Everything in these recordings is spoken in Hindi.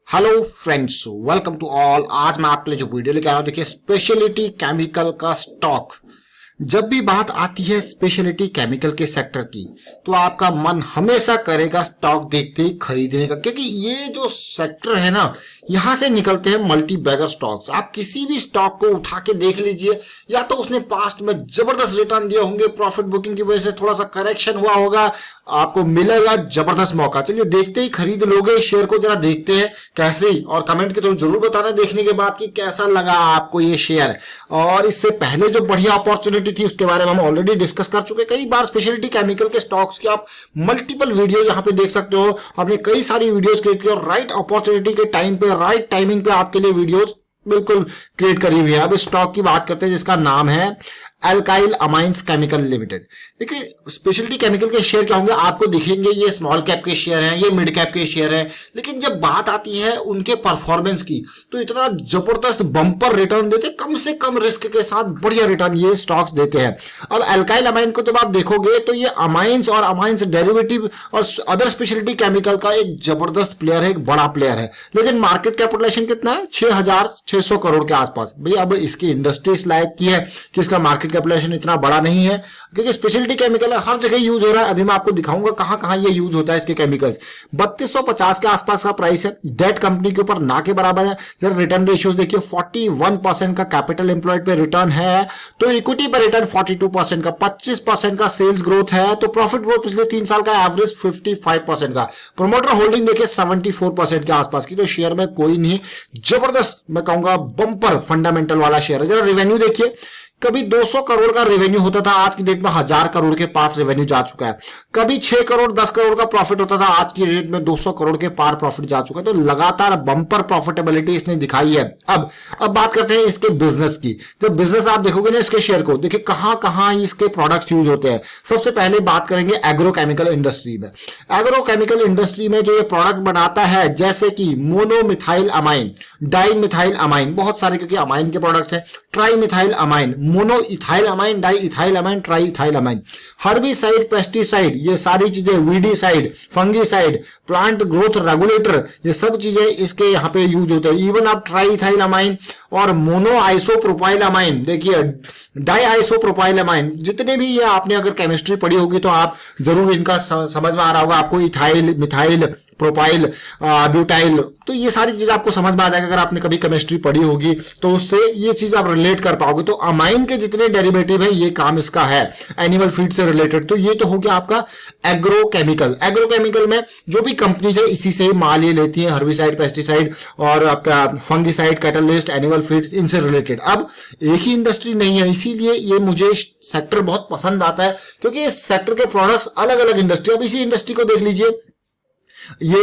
Hello friends, welcome to all. आज मैं आपके लिए जो वीडियो लेके आया हूं, देखिए स्पेशलिटी केमिकल का स्टॉक। जब भी बात आती है स्पेशलिटी केमिकल के सेक्टर की, तो आपका मन हमेशा करेगा स्टॉक देखते ही खरीदने का, क्योंकि ये जो सेक्टर है ना, यहां से निकलते हैं मल्टी बैगर स्टॉक्स। आप किसी भी स्टॉक को उठा के देख लीजिए, या तो उसने पास्ट में जबरदस्त रिटर्न दिए होंगे, प्रॉफिट बुकिंग की वजह से थोड़ा सा करेक्शन हुआ होगा, आपको मिलेगा जबरदस्त मौका। चलिए देखते ही खरीद लोगे शेयर को, जरा देखते हैं कैसे, और कमेंट के थ्रू जरूर बताना देखने के बाद कि कैसा लगा आपको ये शेयर। और इससे पहले जो बढ़िया अपॉर्चुनिटी थी उसके बारे में हम ऑलरेडी डिस्कस कर चुके कई बार। स्पेशलिटी केमिकल के स्टॉक्स की आप मल्टीपल वीडियो यहां पे देख सकते हो। हमने कई सारी वीडियोस क्रिएट की और राइट अपॉर्चुनिटी के टाइम पे, राइट टाइमिंग पे आपके लिए वीडियोस बिल्कुल क्रिएट करी हुई है। अब इस स्टॉक की बात करते हैं जिसका नाम है अल्काइल अमाइंस केमिकल लिमिटेड। देखिए स्पेशलिटी केमिकल के शेयर क्या होंगे, आपको दिखेंगे ये स्मॉल कैप के शेयर हैं, ये मिड कैप के शेयर हैं, लेकिन जब बात आती है उनके परफॉर्मेंस की, तो इतना जबरदस्त बम्पर रिटर्न देते, कम से कम रिस्क के साथ बढ़िया रिटर्न ये स्टॉक्स देते हैं। अब अल्काइल अमाइन को जब आप देखोगे तो ये अमाइंस और अमाइंस डेरिवेटिव और अदर स्पेशलिटी केमिकल का एक जबरदस्त प्लेयर है, एक बड़ा प्लेयर है। लेकिन मार्केट कैपिटलाइजेशन कितना है? 6,600 करोड़ के आसपास। भैया अब इसकी इंडस्ट्री इस लायक की है कि इसका मार्केट कैपिटलाइजेशन इतना बड़ा नहीं है, क्योंकि स्पेशलिटी केमिकल हर जगह यूज हो रहा है। अभी मैं आपको दिखाऊंगा कहां कहां ये यूज होता है इसके केमिकल्स। 3250 के आसपास का प्राइस है, डेट कंपनी के ऊपर ना के बराबर है। जरा रिटर्न रेशियोज देखिए, 41% का कैपिटल एम्प्लॉयड पे रिटर्न है, तो इक्विटी पर रिटर्न 42% का, 25% का सेल्स ग्रोथ है, तो प्रॉफिट ग्रोथ पिछले 3 साल का एवरेज 55% का। प्रोमोटर होल्डिंग देखिए 74% के आसपास की, तो शेयर में कोई नहीं, जबरदस्त मैं कहूंगा बम्पर फंडामेंटल वाला शेयर है। जरा रेवेन्यू देखिए, कभी 200 करोड़ का रेवेन्यू होता था, आज की डेट में 1000 करोड़ के पास रेवेन्यू जा चुका है। कभी 6 करोड़ 10 करोड़ का प्रॉफिट होता था, आज की डेट में 200 करोड़ के पार प्रॉफिट जा चुका है। तो लगातार बम्पर प्रॉफिटेबिलिटी इसने दिखाई है। अब बात करते हैं इसके बिजनेस की। जब बिजनेस आप देखोगे ना इसके शेयर को, देखिए कहां कहां इसके प्रोडक्ट्स यूज होते हैं। सबसे पहले बात करेंगे एग्रोकेमिकल इंडस्ट्री में। एग्रोकेमिकल इंडस्ट्री में जो ये प्रोडक्ट बनाता है, जैसे कि monomethyl amine, dimethyl amine, बहुत सारे क्योंकि अमाइन के प्रोडक्ट्स हैं, tri methyl amine, mono ethyl amine, diethyl amine, triethyl amine, herbicide, pesticide, ये सारी चीजें, weedicide, fungicide, plant growth regulator, ये सब चीजें इसके यहाँ पे यूज होते हैं। इवन आप ट्राई इथाइल अमाइन और मोनो आइसोप्रोपाइल अमाइन, देखिए डाई आइसोप्रोपाइल अमाइन, जितने भी ये आपने अगर केमिस्ट्री पढ़ी होगी तो आप जरूर इनका समझ में आ रहा होगा आपको। इथाइल, मिथाइल, प्रोपाइल, ब्यूटाइल, तो ये सारी चीज आपको समझ में आ जाएगा अगर आपने कभी केमिस्ट्री पढ़ी होगी, तो उससे ये चीज आप रिलेट कर पाओगे। तो अमाइन के जितने डेरिवेटिव है ये काम इसका है, एनिमल फीड से रिलेटेड। तो ये तो हो गया आपका एग्रोकेमिकल। एग्रोकेमिकल में जो भी कंपनीज है इसी से माल ये लेती है, हर्बिसाइड, पेस्टिसाइड और आपका फंगिसाइड, कैटलिस्ट, एनिमल फीड, इनसे रिलेटेड। अब एक ही इंडस्ट्री नहीं है, इसीलिए ये मुझे सेक्टर बहुत पसंद आता है, क्योंकि इस सेक्टर के प्रोडक्ट्स अलग अलग इंडस्ट्री। अब इसी इंडस्ट्री को देख लीजिए, ये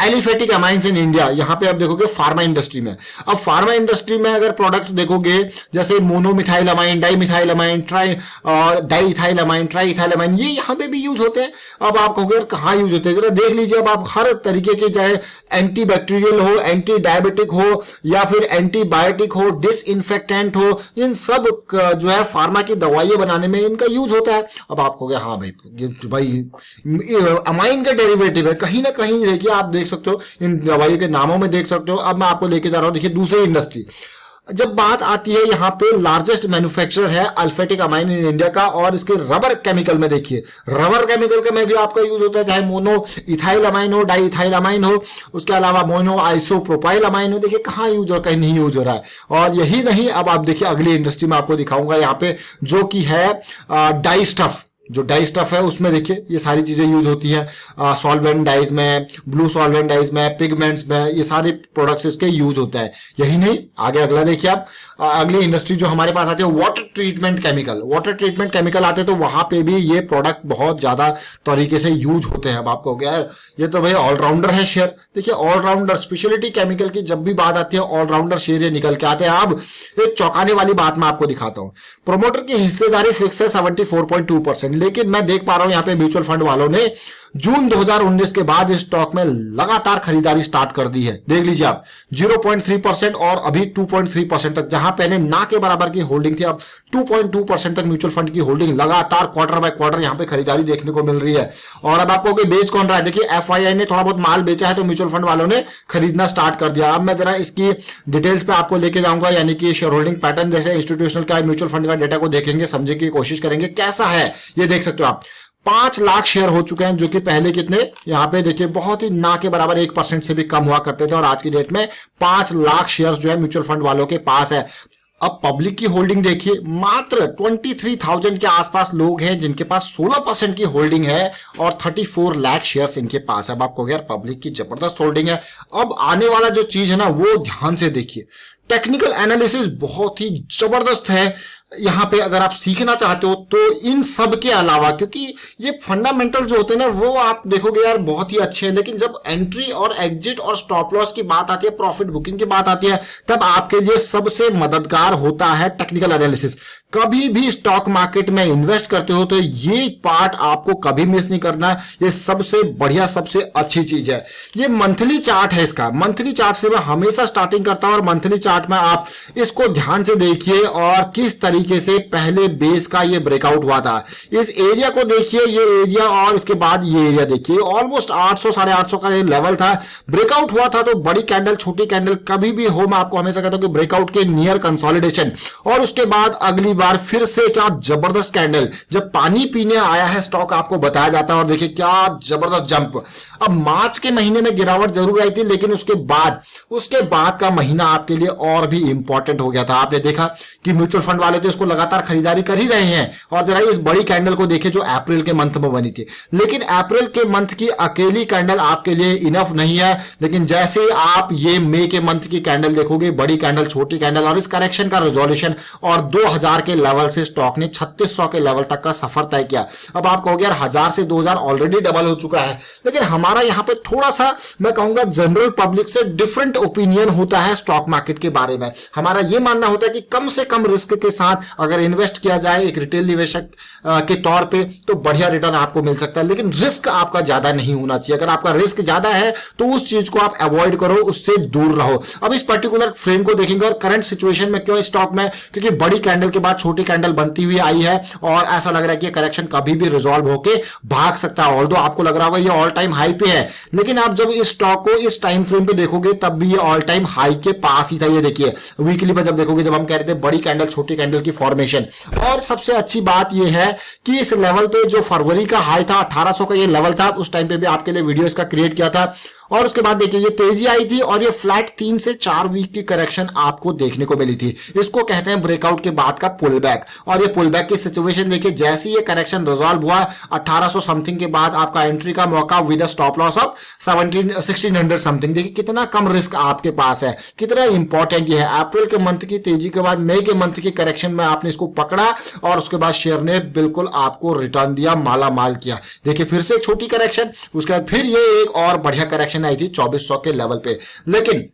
एलिफेटिक अमाइंस इन इंडिया, यहां पे आप देखोगे फार्मा इंडस्ट्री में। अब फार्मा इंडस्ट्री में अगर प्रोडक्ट देखोगे, जैसे monomethyl amine, dimethyl amine, diethyl amine, triethyl amine, ये यहां पे भी यूज होते हैं। अब आप कहोगे कहां यूज होते हैं, जरा देख लीजिए। अब आप हर तरीके के, चाहे एंटी बैक्टीरियल हो, एंटी डायबिटिक हो, या फिर एंटीबायोटिक हो, डिसइंफेक्टेंट हो, इन सब जो है फार्मा की दवाइयां बनाने में इनका यूज होता है। अब आप कहोगे हाँ भाई अमाइन का डेरिवेटिव है, कहीं ना कहीं देखिए आप देख सकते हो, इन दवाइयों के नामों में देख सकते हो। अब मैं आपको लेके जा रहा हूं, देखिए दूसरी इंडस्ट्री। जब बात आती है यहाँ पे, लार्जेस्ट मैन्युफैक्चरर है अल्फेटिक अमाइन इन इंडिया का, और इसके रबर केमिकल में देखिए, रबर केमिकल के में भी आपका यूज होता है, चाहे मोनो इथाइल अमाइन हो, डाई इथाइल अमाइन हो, उसके अलावा मोनो आइसोप्रोपाइल अमाइन हो। देखिए कहाँ यूज हो, कहीं नहीं यूज हो रहा है। और यही नहीं, अब आप देखिए अगली इंडस्ट्री में आपको दिखाऊंगा यहाँ पे, जो कि है डाई स्टफ। जो डाई स्टफ है उसमें देखिए ये सारी चीजें यूज होती हैं, सॉल्वेंट डाइज में, ब्लू सॉल्वेंट डाइज में, पिगमेंट्स में, ये सारे प्रोडक्ट्स इसके यूज होता है। यही नहीं, आगे अगला देखिए आप, अगली इंडस्ट्री जो हमारे पास आती है water treatment chemical. Water treatment chemical आते हैं तो वहां पे भी ये प्रोडक्ट बहुत ज्यादा तरीके से यूज होते हैं। अब आपको क्या है, ये तो भाई ऑलराउंडर है शेयर। देखिए ऑलराउंडर, स्पेशलिटी केमिकल की जब भी बात आती है ऑलराउंडर शेयर ये निकल के आते हैं। अब एक चौंकाने वाली बात मैं आपको दिखाता हूं, प्रोमोटर की हिस्सेदारी फिक्स है 74.2%, लेकिन मैं देख पा रहा हूं यहाँ पे म्यूचुअल फंड वालों ने जून 2019 के बाद इस स्टॉक में लगातार खरीदारी स्टार्ट कर दी है। देख लीजिए आप 0.3% और अभी 2.3% तक, जहां पहले ना के बराबर की होल्डिंग थी, अब 2.2% तक म्यूचुअल फंड की होल्डिंग लगातार क्वार्टर बाय क्वार्टर यहां पे खरीदारी देखने को मिल रही है। और अब आपको बेच कौन रहा है, देखिए एफआईआई ने थोड़ा बहुत माल बेचा है तो म्यूचुअल फंड वालों ने खरीदना स्टार्ट कर दिया। अब मैं जरा इसकी डिटेल्स पे आपको लेके जाऊंगा, यानी कि शेयर होल्डिंग पैटर्न जैसे इंस्टीट्यूशनल का म्यूचुअल फंड का डेटा को देखेंगे, समझने की कोशिश करेंगे कैसा है। ये देख सकते हो आप 5 लाख शेयर हो चुके हैं, जो कि पहले कितने यहां पे देखिए बहुत ही ना के बराबर 1% से भी कम हुआ करते थे, और आज की डेट में 5 लाख शेयर जो है म्यूचुअल फंड वालों के पास है। अब पब्लिक की होल्डिंग देखिए, मात्र 23,000 के आसपास लोग हैं जिनके पास 16% की होल्डिंग है, और 34 लाख शेयर्स इनके पास है। अब आपको यार पब्लिक की जबरदस्त होल्डिंग है। अब आने वाला जो चीज है ना वो ध्यान से देखिए, टेक्निकल एनालिसिस बहुत ही जबरदस्त है। यहां पे अगर आप सीखना चाहते हो तो इन सब के अलावा, क्योंकि ये फंडामेंटल जो होते हैं ना वो आप देखोगे यार बहुत ही अच्छे हैं, लेकिन जब एंट्री और एग्जिट और स्टॉप लॉस की बात आती है, प्रॉफिट बुकिंग की बात आती है, तब आपके लिए सबसे मददगार होता है टेक्निकल एनालिसिस। कभी भी स्टॉक मार्केट में इन्वेस्ट करते हो तो ये पार्ट आपको कभी मिस नहीं करना। ये सबसे बढ़िया सबसे अच्छी चीज है। ये मंथली चार्ट है, इसका मंथली चार्ट से मैं हमेशा स्टार्टिंग करता हूं, और मंथली चार्ट में आप इसको ध्यान से देखिए और किस तरीके से पहले बेस का ये ब्रेकआउट हुआ था। इस एरिया को देखिए, ये एरिया, और इसके बाद ये एरिया देखिए, ऑलमोस्ट 800 850 का ये लेवल था, ब्रेकआउट हुआ था। तो बड़ी कैंडल छोटी कैंडल कभी भी हो, मैं आपको हमेशा कहता हूं कि ब्रेकआउट के नियर कंसोलिडेशन, और उसके बाद अगली बार फिर से क्या जबरदस्त कैंडल, जब पानी पीने आया है स्टॉक आपको बताया जाता है। और देखिए क्या जबरदस्त जंप। अब मार्च के महीने में गिरावट जरूर आई थी, लेकिन उसके बाद का महीना आपके लिए और भी इंपॉर्टेंट हो गया था। आपने देखा कि म्यूचुअल फंड वाले तो इसको लगातार खरीदारी कर ही रहे हैं। और जरा इस बड़ी कैंडल को देखिए जो अप्रैल के मंथ में बनी थी, लेकिन अप्रैल के मंथ की अकेली कैंडल आपके लिए इनफ नहीं है। लेकिन जैसे आप ये मई के मंथ की कैंडल देखोगे, बड़ी कैंडल छोटी कैंडल, और इस करेक्शन का रिजोल्यूशन, और 2000 के लेवल से स्टॉक ने 3600 के लेवल तक का सफर तय किया। अब आप कहोगे यार 1000 से 2000 ऑलरेडी डबल हो चुका है, लेकिन हमारा यहां पे थोड़ा सा मैं कहूंगा जनरल पब्लिक से डिफरेंट ओपिनियन होता है स्टॉक मार्केट के बारे में। हमारा यह मानना होता है कि कम से कम रिस्क के साथ अगर इन्वेस्ट किया जाए एक रिटेल निवेशक के तौर पे तो बढ़िया रिटर्न आपको मिल सकता है, लेकिन रिस्क आपका ज्यादा नहीं होना चाहिए। अगर आपका रिस्क ज्यादा है तो उस चीज को आप अवॉइड करो, उससे दूर रहो। अब इस पर्टिकुलर फ्रेम को देखेंगे और करंट सिचुएशन में क्यों स्टॉक में, क्योंकि बड़ी कैंडल के बाद छोटी कैंडल बनती हुई आई है, और ऐसा लग रहा है कि करेक्शन कभी भी रिजॉल्व होके भाग सकता है। ऑल्दो आपको लग रहा होगा ये ऑल टाइम हाई पे है, लेकिन आप जब इस स्टॉक को इस टाइम फ्रेम पे देखोगे तब भी ये ऑल टाइम हाई के पास ही था। ये देखिए वीकली पर जब देखोगे, जब हम कह रहे थे बड़ी कैंडल छोटी कैंडल की फॉर्मेशन। और सबसे अच्छी बात यह है कि इस लेवल पे जो फरवरी का हाई था 1800 का ये लेवल था, उस टाइम पे भी आपके लिए वीडियो इसका क्रिएट किया था। और उसके बाद देखिए ये तेजी आई थी, और ये फ्लैट 3 से 4 वीक की करेक्शन आपको देखने को मिली थी। इसको कहते हैं ब्रेकआउट के बाद का पुल बैक। और ये पुल बैक की सिचुएशन देखिए, जैसे ये करेक्शन रिजॉल्व हुआ 1800 समथिंग के बाद आपका एंट्री का मौका with stop loss of 1600 something. देखिए कितना कम रिस्क आपके पास है, कितना इंपॉर्टेंट ये है। अप्रैल के मंथ की तेजी के बाद मई के मंथ की करेक्शन में आपने इसको पकड़ा, और उसके बाद शेयर ने बिल्कुल आपको रिटर्न दिया, माला माल किया। देखिए फिर से एक छोटी करेक्शन, उसके बाद फिर ये एक और बढ़िया करेक्शन आई थी 2400 के लेवल पे। लेकिन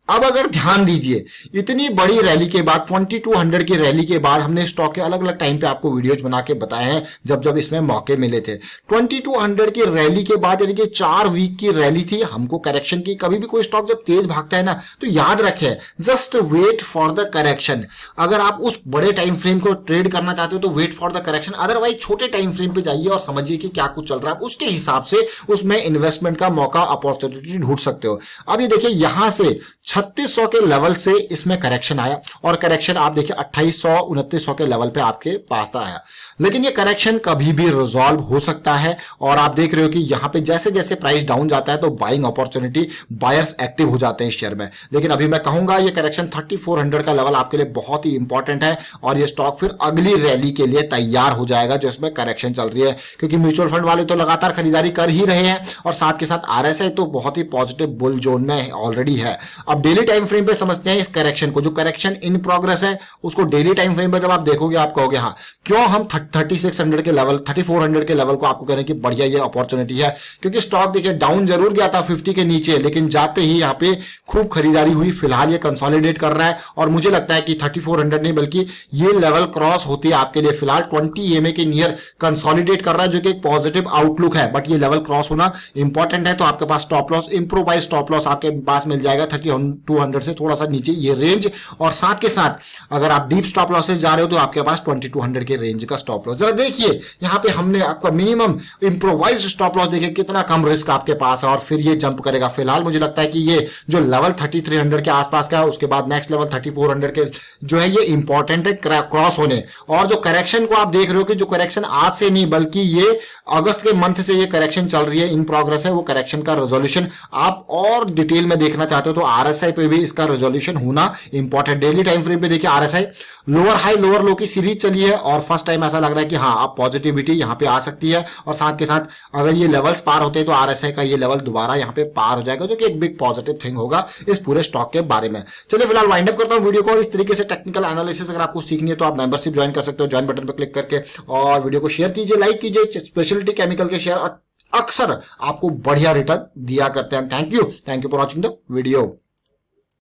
अब अगर ध्यान दीजिए, इतनी बड़ी रैली के बाद 2200 की रैली के बाद हमने स्टॉक के अलग अलग टाइम पे आपको वीडियोज बना के बताए हैं जब जब इसमें मौके मिले थे। 2200 की रैली के बाद, यानी कि 4 वीक की रैली थी, हमको करेक्शन की। कभी भी कोई स्टॉक जब तेज भागता है ना तो याद रखें, just wait for the correction. अगर आप उस बड़े टाइम फ्रेम को ट्रेड करना चाहते हो तो wait for the correction, otherwise छोटे टाइम फ्रेम पे जाइए और समझिए कि क्या कुछ चल रहा है, उसके हिसाब से उसमें इन्वेस्टमेंट का मौका अपॉर्चुनिटी ढूंढ सकते हो। अब ये देखिए यहां से 3600 के लेवल से इसमें करेक्शन आया, और करेक्शन आप देखिए 2800 2900 के लेवल पे आपके पास आया। लेकिन ये करेक्शन कभी भी रिजॉल्व हो सकता है, और आप देख रहे हो कि यहां पे जैसे जैसे प्राइस डाउन जाता है तो बाइंग अपॉर्चुनिटी, बायर्स एक्टिव हो जाते हैं शेयर में। लेकिन अभी मैं कहूंगा ये करेक्शन 3400 का लेवल आपके लिए बहुत ही इंपॉर्टेंट है, और ये स्टॉक फिर अगली रैली के लिए तैयार हो जाएगा जो इसमें करेक्शन चल रही है। क्योंकि म्यूचुअल फंड वाले तो लगातार खरीदारी कर ही रहे हैं, और साथ के साथ आरएसआई तो बहुत ही पॉजिटिव बुल जोन में ऑलरेडी है। अब डेली टाइम फ्रेम पे समझते हैं इस करेक्शन को, जो करेक्शन इन प्रोग्रेस है उसको डेली टाइम फ्रेम पे जब आप देखोगे आप कहोगे हाँ क्यों हम 3600 के लेवल 3400 के लेवल को आपको कह रहे हैं कि बढ़िया ये अपॉर्चुनिटी है, क्योंकि स्टॉक देखिए डाउन जरूर गया था 50 के नीचे, लेकिन जाते ही यहाँ पे खूब खरीदारी हुई। फिलहाल ये कंसोलिडेट कर रहा है और मुझे लगता है कि 3400 नहीं बल्कि ये लेवल क्रॉस होती है आपके लिए। फिलहाल 20 EMA के नियर कंसोलिडेट कर रहा है जो कि एक पॉजिटिव आउटलुक है, बट ये लेवल क्रॉस होना इंपॉर्टेंट है। तो आपके पास stop loss, improvise stop loss आपके पास मिल जाएगा 3200 से थोड़ा सा नीचे ये रेंज, और साथ के साथ अगर आप डीप स्टॉप लॉसेस जा रहे हो तो आपके पास 2200 के रेंज का स्टॉप लॉस। जरा देखिए यहाँ पे हमने आपका मिनिमम इंप्रोवाइज स्टॉप लॉस देखिए कितना कम रिस्क आपके पास है और फिर ये जंप करेगा। फिलहाल मुझे लगता है कि ये जो लेवल 3300 के आसपास का है उसके बाद नेक्स्ट लेवल 3400 के जो है ये इंपॉर्टेंट है क्रॉस होने। और जो करेक्शन को आप देख रहे हो कि जो करेक्शन आज से नहीं बल्कि ये अगस्त के मंथ से ये करेक्शन चल रही है, इन प्रोग्रेस है, वो करेक्शन का रेजोल्यूशन आप और डिटेल में देखना चाहते हो तो RSI पे भी इसका रेजोल्यूशन होना इंपॉर्टेंट। डेली टाइम फ्रेम पे देखिए RSI लोअर हाई लोअर लो की सीरीज चली है और फर्स्ट टाइम ऐसा लग रहा है कि हाँ अब पॉजिटिविटी यहाँ पे आ सकती है, और साथ के साथ अगर ये लेवल्स पार होते हैं तो RSI का ये लेवल दोबारा यहाँ पे पार हो जाएगा, जो कि एक बिग पॉजिटिव थिंग होगा इस पूरे स्टॉक के बारे में। चलिए फिलहाल वाइंड अप करता हूँ वीडियो को। इस तरीके से टेक्निकल एनालिसिस अगर आपको सीखनी है तो आप मेंबरशिप ज्वाइन कर सकते हो, ज्वाइन बटन पर क्लिक करके, और वीडियो को शेयर कीजिए, लाइक कीजिए। स्पेशलिटी केमिकल के शेयर अक्सर आपको बढ़िया रिटर्न दिया करते हैं। Thank you for watching the video.